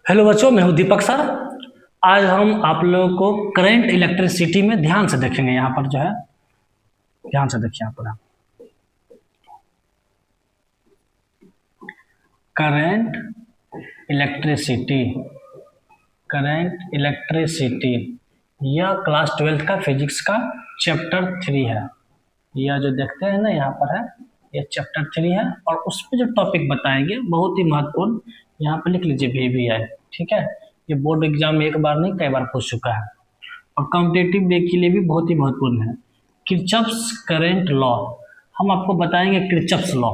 Hello बच्चों, मैं हूं दीपक सर। आज हम आप लोगों को करंट इलेक्ट्रिसिटी में ध्यान से देखेंगे। यहाँ पर जो है ध्यान से देखिए, यहाँ पर करंट इलेक्ट्रिसिटी, करंट इलेक्ट्रिसिटी यह क्लास 12th का फिजिक्स का चैप्टर 3 है। यह जो देखते हैं ना यहाँ पर है, यह चैप्टर 3 है और उसमें जो टॉपिक बताएंगे बहुत ही महत्वपूर्ण, यहाँ पर लिख लीजिए VVI। ठीक है, ये बोर्ड एग्जाम में एक बार नहीं कई बार पूछ चुका है और कॉम्पिटिटिव डे के लिए भी बहुत ही महत्वपूर्ण है। किरचॉफ्स करंट लॉ हम आपको बताएंगे, किरचॉफ्स लॉ।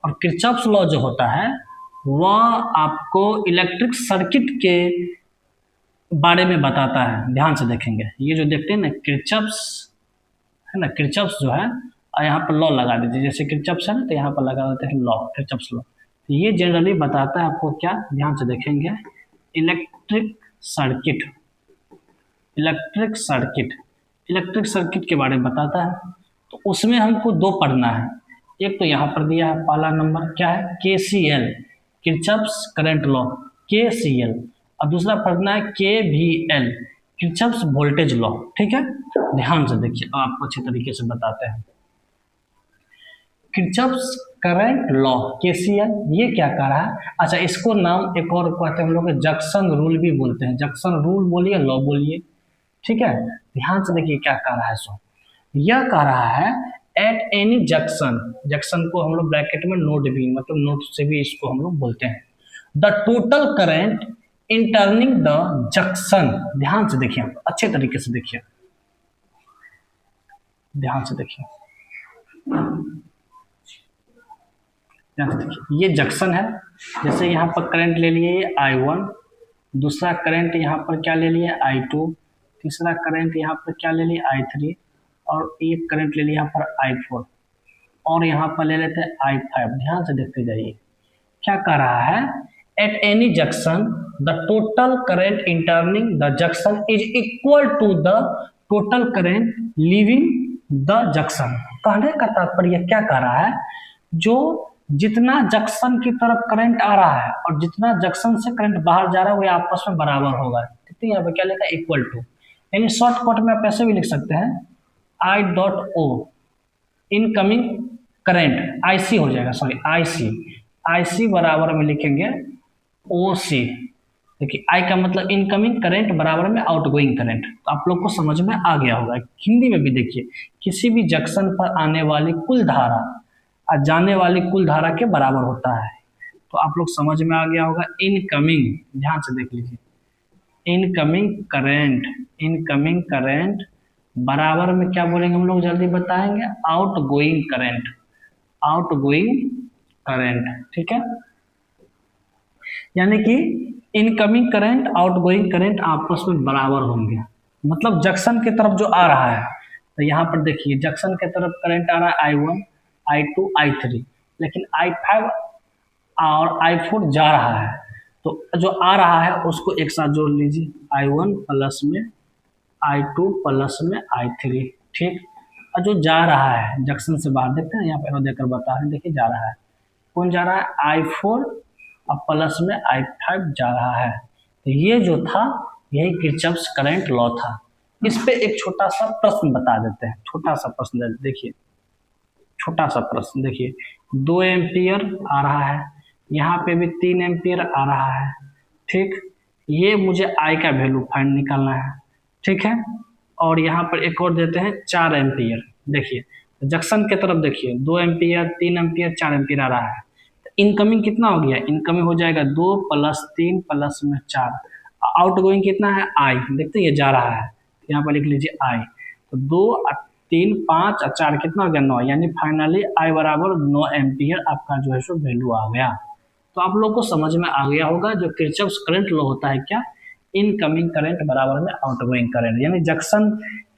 और किरचॉफ्स लॉ जो होता है वह आपको इलेक्ट्रिक सर्किट के बारे में बताता है। ध्यान से देखेंगे, ये जो देखते हैं ना किरचॉफ्स है ना, किरचॉफ्स जो है यहाँ पर लॉ लगा दीजिए। जैसे किरचॉफ्स है ना तो यहाँ पर लगा देते हैं लॉ, किरचॉफ्स लॉ। ये जनरली बताता है आपको क्या, ध्यान से देखेंगे, electric circuit, electric circuit, electric circuit के बारे में बताता है। तो उसमें हमको दो पढ़ना है। एक तो यहाँ पर दिया है पहला नंबर क्या है, KCL, Kirchhoff's current law, KCL। और दूसरा पढ़ना है KVL, किरचॉफ्स वोल्टेज लॉ। ठीक है, ध्यान से देखिए, आपको अच्छे तरीके से बताते हैं। किरचॉफ्स करंट लॉ KCL ये क्या कह रहा है। अच्छा, इसको नाम एक और कहते हैं हम लोग जंक्शन रूल भी बोलते हैं। जंक्शन रूल बोलिए, लॉ बोलिए। ठीक है, ध्यान से देखिए क्या कह रहा है। सो यह कह रहा है एट एनी जंक्शन, जंक्शन को हम लोग ब्रैकेट में नोड भी, मतलब नोड से भी इसको हम लोग बोलते हैं। The total current entering the junction, ध्यान से देखिए, अच्छे तरीके से देखिए, ध्यान से देखिए, ये जंक्शन है। जैसे यहाँ पर करंट ले लिए I1, दूसरा करंट यहाँ पर क्या ले लिए I2, तीसरा करंट यहाँ पर क्या ले लिए I3 और एक करंट ले लिया यहाँ पर I4 और यहाँ पर ले लेते हैं I5। ध्यान से देखते जाइए क्या कह रहा है, at any junction the total current entering the junction is equal to the total current leaving the junction. कहने का तात्पर्य क्या कह रहा है, जो जितना जंक्शन की तरफ करंट आ रहा है और जितना जंक्शन से करंट बाहर जा रहा है वो आपस में बराबर होगा। ठीक है, यहाँ पे क्या लिखा है, इक्वल टू। यानी शॉर्टकट में आप ऐसे भी लिख सकते हैं I.O इनकमिंग करंट IC हो जाएगा, सॉरी IC बराबर में लिखेंगे OC। देखिए I का मतलब इनकमिंग करंट बराबर में आउटगोइंग करंट। तो आप लोग को समझ में आ गया होगा। हिंदी में भी देखिए, किसी भी जंक्शन पर आने वाली कुल धारा और जाने वाली कुल धारा के बराबर होता है। तो आप लोग समझ में आ गया होगा। इनकमिंग, ध्यान से देख लीजिए, इनकमिंग करंट, इनकमिंग करंट बराबर में क्या बोलेंगे हम लोग, जल्दी बताएंगे, आउटगोइंग करंट, आउटगोइंग करंट। ठीक है, यानी कि इनकमिंग करंट आउटगोइंग करंट आपस में बराबर होंगे। मतलब जंक्शन की तरफ जो आ रहा है, तो यहाँ पर देखिए जंक्शन की तरफ करंट आ रहा है I1, I2, I3, लेकिन I5 और I4 जा रहा है। तो जो आ रहा है उसको एक साथ जोड़ लीजिए, I1 प्लस में I2 प्लस में I3। ठीक, और जो जा रहा है जंक्शन से बाहर, देखते हैं यहाँ पर देकर बता रहे हैं, देखिए जा रहा है, कौन जा रहा है, I4 और प्लस में I5 जा रहा है। तो ये जो था यही किरचॉफ्स करंट लॉ था। इस पे एक छोटा सा प्रश्न बता देते हैं, छोटा सा प्रश्न देखिए, छोटा सा प्रश्न देखिए, 2 एम्पियर आ रहा है, यहाँ पे भी 3 एम्पियर आ रहा है। ठीक, ये मुझे I का वैल्यू फाइंड निकालना है। ठीक है, और यहाँ पर एक और देते हैं 4 एम्पियर। देखिए जंक्शन की तरफ देखिए, 2 एम्पियर, 3 एम्पियर, 4 एम्पियर आ रहा है। तो इनकमिंग कितना हो गया, इनकमिंग हो जाएगा 2 प्लस 3 प्लस में 4। आउटगोइंग कितना है I, देखते ये जा रहा है, यहाँ पर लिख लीजिए I। तो 2 3 5 और 4 कितना हो गया, 9। यानी फाइनली I बराबर 9 एम्पियर आपका जो है सो वैल्यू आ गया। तो आप लोग को समझ में आ गया होगा जो किरचॉफ्स करंट लॉ होता है क्या, इनकमिंग करंट बराबर में आउटगोइंग करंट। यानी जंक्शन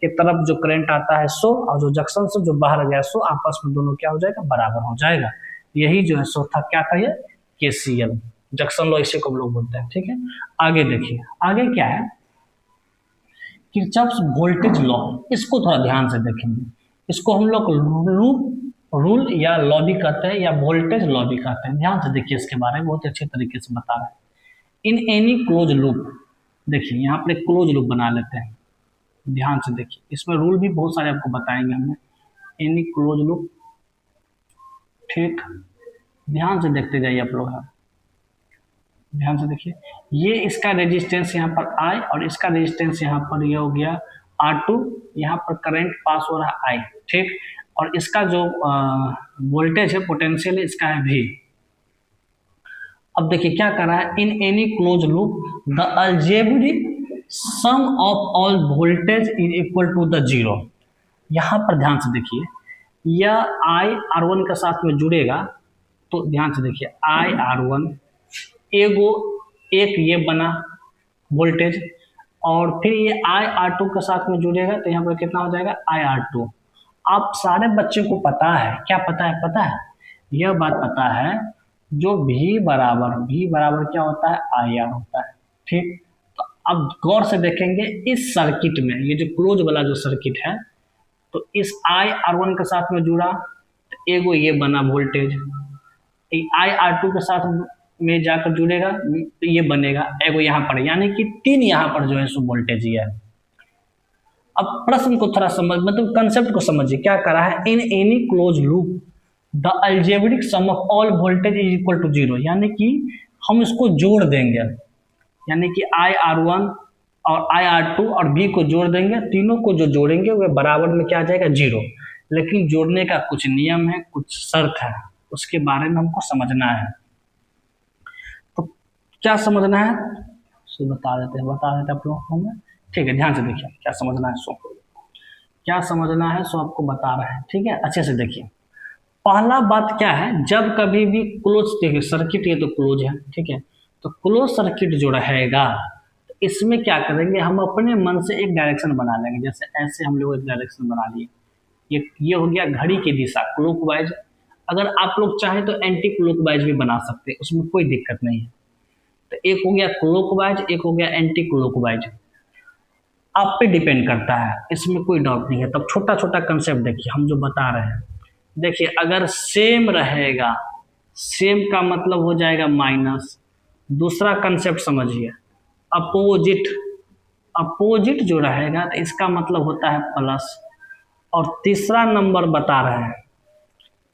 की तरफ जो करंट आता है सो, और जो जंक्शन से जो बाहर गया सो आपस में दोनों क्या हो जाएगा, बराबर हो जाएगा। यही जो है सो था क्या था, ये KCL, जंक्शन लॉ इसे को हम लोग बोलते हैं। ठीक है, आगे देखिए, आगे क्या है, किरचॉफ्स वोल्टेज लॉ। इसको थोड़ा ध्यान से देखेंगे, इसको हम लोग रूल या लॉ भी कहते हैं या वोल्टेज लॉ भी कहते हैं। ध्यान से देखिए, इसके बारे में बहुत अच्छे तरीके से बता रहे हैं। इन एनी क्लोज लूप, देखिए यहाँ पर एक क्लोज लूप बना लेते हैं, ध्यान से देखिए, इसमें रूल भी बहुत सारे आपको बताएंगे हमने। एनी क्लोज लूप, ठीक, ध्यान से देखते जाइए आप लोग, ध्यान से देखिए, ये इसका रेजिस्टेंस यहाँ पर I और इसका रेजिस्टेंस यहाँ पर ये हो गया R2, यहाँ पर करंट पास हो रहा है I, ठीक, और इसका जो वोल्टेज है, पोटेंशियल है, इसका है V। अब देखिए क्या कर रहा है, in any close loop the algebraic sum of all voltage is equal to the zero. यहाँ पर ध्यान से देखिए, यह I R1 के साथ में जुड़ेगा, तो ध्यान से देखिए I R1 एक ये बना वोल्टेज, और फिर ये I R2 के साथ में जुड़ेगा, तो यहाँ पर कितना हो जाएगा I R2। आप सारे बच्चों को पता है, क्या पता है, पता है, यह बात पता है, जो V बराबर क्या होता है, IR होता है, ठीक। तो अब गौर से देखेंगे इस सर्किट में, ये जो क्लोज वाला जो सर्किट है, तो इस I R1 के साथ में जुड़ा, तो एगो ये बना वोल्टेज, I R2 के साथ में जाकर जुड़ेगा तो ये बनेगा एगो यहाँ पर, यानी कि 3 यहाँ पर जो है सो वोल्टेज ही है। अब प्रश्न को थोड़ा समझ, मतलब कंसेप्ट को समझिए, क्या करा है, in any close loop the algebraic sum of all voltage is equal to zero, यानी कि हम इसको जोड़ देंगे, यानी कि I R1 और I R2 और V को जोड़ देंगे, तीनों को जो जोड़ेंगे वे बराबर में क्या आ जाएगा, जीरो। लेकिन जोड़ने का कुछ नियम है, कुछ शर्त है, उसके बारे में हमको समझना है। तो क्या समझना है सो बता देते हैं आप लोगों को, ठीक है, ध्यान से देखिए क्या समझना है, क्या समझना है सो आपको बता रहे हैं, ठीक है, अच्छे से देखिए। पहला बात क्या है, जब कभी भी क्लोज, देखिए सर्किट ये तो क्लोज है, ठीक है, तो क्लोज सर्किट जो रहेगा, तो इसमें क्या करेंगे, हम अपने मन से एक डायरेक्शन बना लेंगे, जैसे ऐसे हम लोग एक डायरेक्शन बना लिए, ये हो गया घड़ी की दिशा क्लॉकवाइज। अगर आप लोग चाहें तो एंटी क्लॉकवाइज भी बना सकते हैं, उसमें कोई दिक्कत नहीं है। तो एक हो गया क्लॉकवाइज, एक हो गया एंटी क्लॉकवाइज, आप पे डिपेंड करता है, इसमें कोई डाउट नहीं है। तब छोटा छोटा कंसेप्ट देखिए हम जो बता रहे हैं, देखिए अगर सेम रहेगा, सेम का मतलब हो जाएगा माइनस। दूसरा कंसेप्ट समझिए, अपोजिट जो रहेगा तो इसका मतलब होता है प्लस। और तीसरा नंबर बता रहे हैं,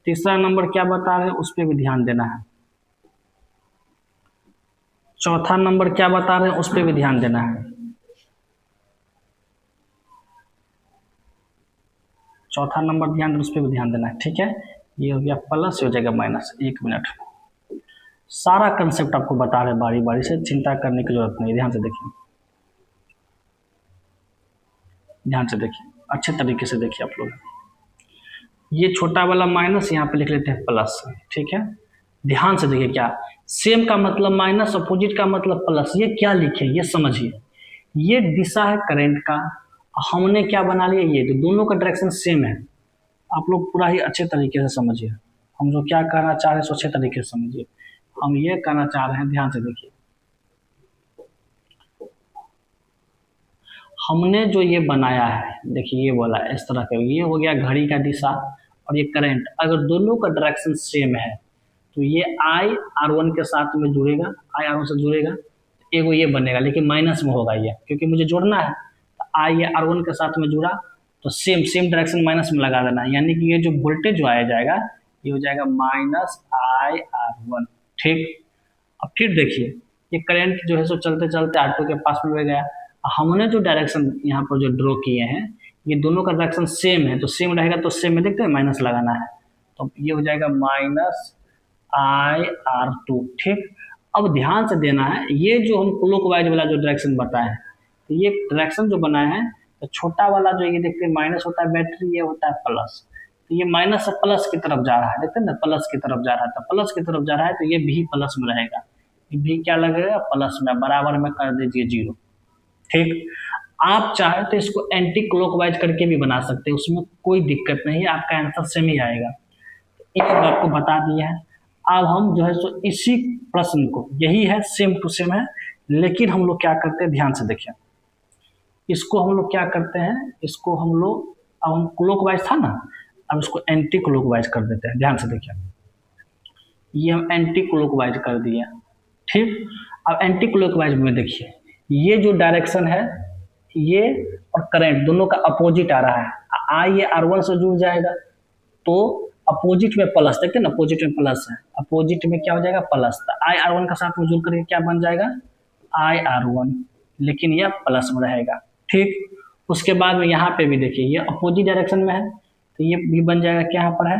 तीसरा नंबर क्या बता रहे हैं उस पर भी ध्यान देना है। चौथा नंबर क्या बता रहे हैं उस पर भी ध्यान देना है। चौथा नंबर ध्यान, उस पर भी ध्यान देना है, ठीक है। ये हो गया प्लस, हो जाएगा माइनस। 1 मिनट, सारा कंसेप्ट आपको बता रहे बारी बारी से, चिंता करने की जरूरत नहीं। ध्यान से देखिए, ध्यान से देखिए, अच्छे तरीके से देखिए आप लोग। ये छोटा वाला माइनस यहाँ पे लिख लेते हैं प्लस, ठीक है। ध्यान से देखिए, क्या सेम का मतलब माइनस, अपोजिट का मतलब प्लस, ये क्या लिखे ये समझिए। ये दिशा है करंट का, हमने क्या बना लिया, ये तो दोनों का डायरेक्शन सेम है। आप लोग पूरा ही अच्छे तरीके से समझिए, हम जो क्या कहना चाह रहे हैं अच्छे तरीके से समझिए। हम ये कहना चाह रहे हैं, ध्यान से देखिए, हमने जो ये बनाया है, देखिए ये बोला इस तरह का, ये हो गया घड़ी का दिशा और ये करंट, अगर दोनों का डायरेक्शन सेम है तो ये I R1 के साथ में जुड़ेगा, I R1 से जुड़ेगा, एगो ये बनेगा, लेकिन माइनस में होगा ये, क्योंकि मुझे जोड़ना है। तो I ये R1 के साथ में जुड़ा तो सेम डायरेक्शन माइनस में लगा देना है, यानी कि ये जो वोल्टेज जो आया जाएगा ये हो जाएगा माइनस I R1, ठीक। अब फिर देखिए, ये करंट जो है सो चलते चलते R2 के पास में गया। हमने जो डायरेक्शन यहाँ पर जो ड्रॉ किए हैं, ये दोनों का डायरेक्शन सेम है, तो सेम रहेगा तो सेम में देखते हैं माइनस लगाना है, तो ये हो जाएगा माइनस I R2, ठीक। अब ध्यान से देना है, ये जो हम क्लॉकवाइज वाला जो डायरेक्शन बताए हैं, तो ये डायरेक्शन जो बनाए हैं, तो छोटा वाला जो ये देखते हैं माइनस होता है बैटरी, ये होता है प्लस, तो ये माइनस से प्लस की तरफ जा रहा है, देखते हैं ना, प्लस की तरफ जा रहा है, तो प्लस की तरफ जा रहा है तो ये भी प्लस में रहेगा, भी क्या लगेगा प्लस में, बराबर में कर दीजिए 0, ठीक। आप चाहे तो इसको एंटी क्लॉकवाइज करके भी बना सकते हैं, उसमें कोई दिक्कत नहीं है, आपका आंसर सेम ही आएगा। एक बात को बता दिया है। अब हम जो है सो इसी प्रश्न को, यही है सेम टू सेम है, लेकिन हम लोग क्या करते हैं, ध्यान से देखिए, इसको हम लोग क्या करते हैं, इसको हम लोग, अब हम क्लॉकवाइज था ना, अब इसको एंटी क्लॉकवाइज कर देते हैं। ध्यान से देखिए, ये हम एंटी क्लॉकवाइज कर दिए, ठीक। अब एंटी क्लॉकवाइज में देखिए, ये जो डायरेक्शन है ये और करंट दोनों का अपोजिट आ रहा है, आई ये R1 से जुड़ जाएगा तो अपोजिट में प्लस, देखते हैं ना अपोजिट में प्लस है, अपोजिट में क्या हो जाएगा प्लस, तो आई R1 का साथ में जुड़ करके क्या बन जाएगा आई R1, लेकिन यह प्लस में रहेगा। ठीक, उसके बाद में यहाँ पे भी देखिए ये अपोजिट डायरेक्शन में है तो ये भी बन जाएगा क्या यहाँ पर है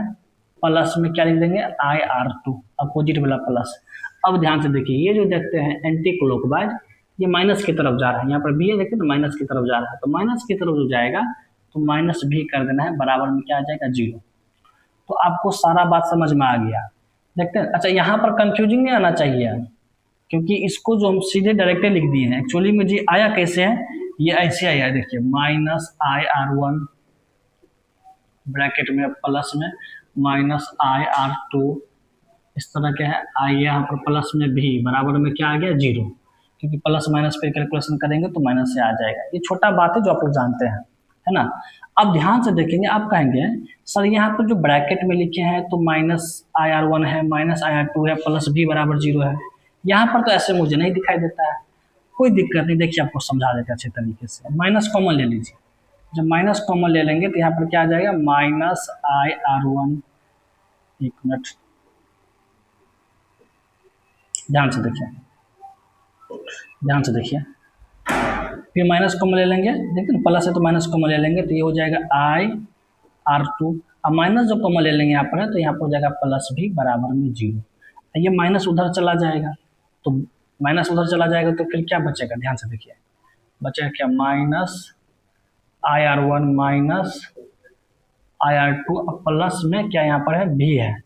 प्लस में क्या लिख देंगे आई R2, अपोजिट वाला प्लस। अब ध्यान से देखिए ये जो देखते हैं एंटी क्लॉकवाइज ये माइनस की तरफ जा रहा है, यहाँ पर भी है देखते हैं ना माइनस की तरफ जा रहा है, तो माइनस की तरफ जो जाएगा तो माइनस भी कर देना है, बराबर में क्या आ जाएगा 0। तो आपको सारा बात समझ में आ गया, देखते हैं। अच्छा यहाँ पर कंफ्यूजिंग नहीं आना चाहिए, क्योंकि इसको जो हम सीधे डायरेक्टली लिख दिए हैं, एक्चुअली में जी आया कैसे है, ये ऐसे आया है, देखिए माइनस आई R1 ब्रैकेट में प्लस में माइनस आई R2, इस तरह के है, आई यहाँ पर प्लस में भी बराबर में क्या आ गया 0, क्योंकि प्लस माइनस पे कैलकुलेशन करेंगे तो माइनस से आ जाएगा। ये छोटा बात है जो आप लोग जानते हैं, है ना। अब ध्यान से देखेंगे, आप कहेंगे सर यहाँ पर जो ब्रैकेट में लिखे हैं तो माइनस आई R1 है, माइनस आई R2 है, प्लस भी बराबर 0 है, यहाँ पर तो ऐसे मुझे नहीं दिखाई देता है। कोई दिक्कत नहीं, देखिए आपको समझा देते अच्छे तरीके से। माइनस कॉमन ले लीजिए, जब माइनस कॉमन ले लेंगे तो यहाँ पर क्या आ जाएगा माइनस आई R1, एक मिनट ध्यान से देखिए, ध्यान से देखिए, फिर माइनस कॉमन ले लेंगे, देखिए ना प्लस है तो माइनस कॉमन ले लेंगे तो ये हो जाएगा आई R2, अब माइनस जो कॉमन ले लेंगे यहाँ पर है तो यहाँ पर हो जाएगा प्लस भी बराबर में 0, ये माइनस उधर चला जाएगा, तो माइनस उधर चला जाएगा तो फिर क्या बचेगा, ध्यान से देखिए, बचेगा क्या माइनस आई R1 माइनस आई R2, अब प्लस में क्या यहाँ पर है भी है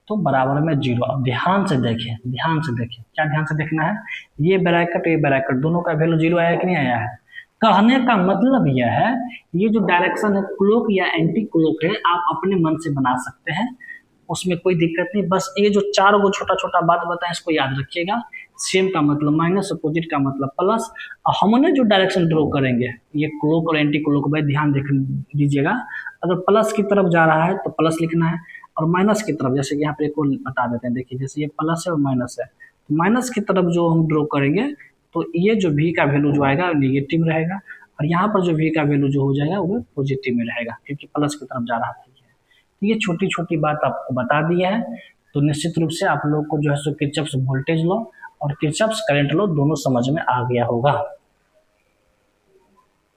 तो बराबर में 0। अब ध्यान से देखिए, ध्यान से देखिए, क्या ध्यान से देखना है, ये ब्रैकेट दोनों का वैल्यू 0 आया कि नहीं आया है। कहने का मतलब यह है ये जो डायरेक्शन है क्लॉक या एंटी क्लॉक है आप अपने मन से बना सकते हैं, उसमें कोई दिक्कत नहीं। बस ये जो 4 गो छोटा छोटा बात बताएं इसको याद रखिएगा। सेम का मतलब माइनस, अपोजिट का मतलब प्लस। हमने जो डायरेक्शन ड्रॉ करेंगे ये क्लॉक और एंटी क्लॉक भाई ध्यान देख दीजिएगा, अगर प्लस की तरफ जा रहा है तो प्लस लिखना है, और माइनस की तरफ जैसे कि यहाँ पे एक और बता देते हैं, देखिए जैसे ये प्लस है और माइनस है, तो माइनस की तरफ जो हम ड्रॉ करेंगे तो ये जो v का वैल्यू जो आएगा नेगेटिव में रहेगा, और यहाँ पर जो v का वैल्यू जो हो जाएगा वो पॉजिटिव में रहेगा, क्योंकि प्लस की तरफ जा रहा था। तो ये छोटी छोटी बात आपको बता दिया है, तो निश्चित रूप से आप लोग को जो है सो किरचॉफ्स वोल्टेज लॉ और किरचॉफ्स करंट लॉ दोनों समझ में आ गया होगा।